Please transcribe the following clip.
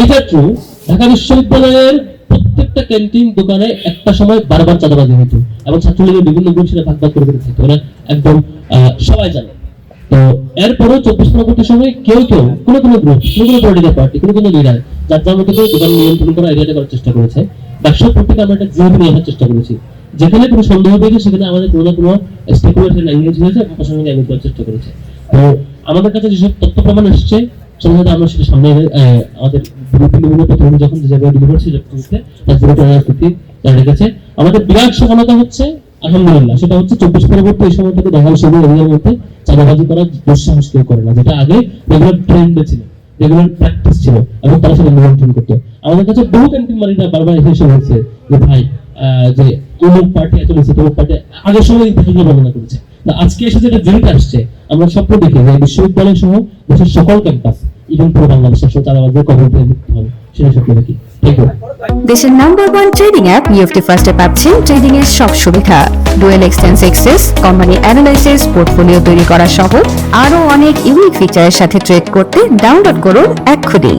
এটা ট্রু। ঢাকা বিশ্ববিদ্যালয়ের প্রত্যেকটা ক্যান্টিন দোকানে একটা সময় বারবার চাঁদাবাজি হতো এবং ছাত্রলীগের বিভিন্ন গ্রুপ সেটা ভাগ ভাগ করে করে থাকতো, ওরা একদম সবাই জানে। তো এরপরও 24-25 সময় কেউ কেউ কোনো কোনো গ্রুপ, কোনো কোনো পলিটিক্যাল পার্টি, কোনো কোনো লিডার যার যার মতো করে দোকান নিয়ন্ত্রণ করা, এরিয়াটা করার চেষ্টা করেছে। ব্যবসা প্রত্যেকে আমরা একটা জিরো নিয়ে আসার চেষ্টা করেছি। যেখানে কোনো সন্দেহ পেয়েছে সেখানে আমাদের কোনো না কোনো স্পেকুলেশন এঙ্গেজ হয়েছে, প্রশাসনকে এঙ্গেজ করার চেষ্টা করেছে। তো আমাদের কাছে যেসব তথ্য প্রমাণ এসছে সাধারণত আমরা সেটা সামনে আমাদের বিভিন্ন প্রতিনিধি যখন যে জায়গায় ডেলিভার ছিল তার জিরো টলারেন্স রেখেছে। আমাদের বিরাট সফলতা হচ্ছে আলহামদুলিল্লাহ, সেটা হচ্ছে 24 পরবর্তী এই সময় থেকে দেখা গেল সেগুলো এরিয়ার মধ্যে চাঁদাবাজি করার দুঃসাহস কেউ করে না, যেটা আগে রেগুলার ট্রেন্ডে ছিল, রেগুলার প্র্যাকটিস ছিল এবং তারা সেটা নিয়ন্ত্রণ করতো। আমাদের কাছে বহু ক্যান্টিন মালিকরা বারবার এসে বলছে যে ভাই যে অমুক পার্টি এত নিচ্ছে, তমুক পার্টি আগের সময় ইতিহাসগুলো বর্ণনা করেছে। আজকে এসে যেটা জেট আসছে, আমরা স্বপ্ন দেখি যে বিশ্ববিদ্যালয় সহ দেশের সকল ক্যাম্পাস ইভেন পুরো বাংলাদেশের চাঁদাবাজদের কবর দিয়ে দিতে হবে, সেটা স্বপ্ন দেখি। দেশের নাম্বার 1 ট্রেডিং অ্যাপ ইউএফটি ফার্স্টে পাচ্ছেন ট্রেডিং এর সব সুবিধা, dual exchange access, company analysis, portfolio তৈরি করা সহ আরো অনেক ইউনিক ফিচারের সাথে ট্রেড করতে ডাউনলোড করুন এক্ষুনি।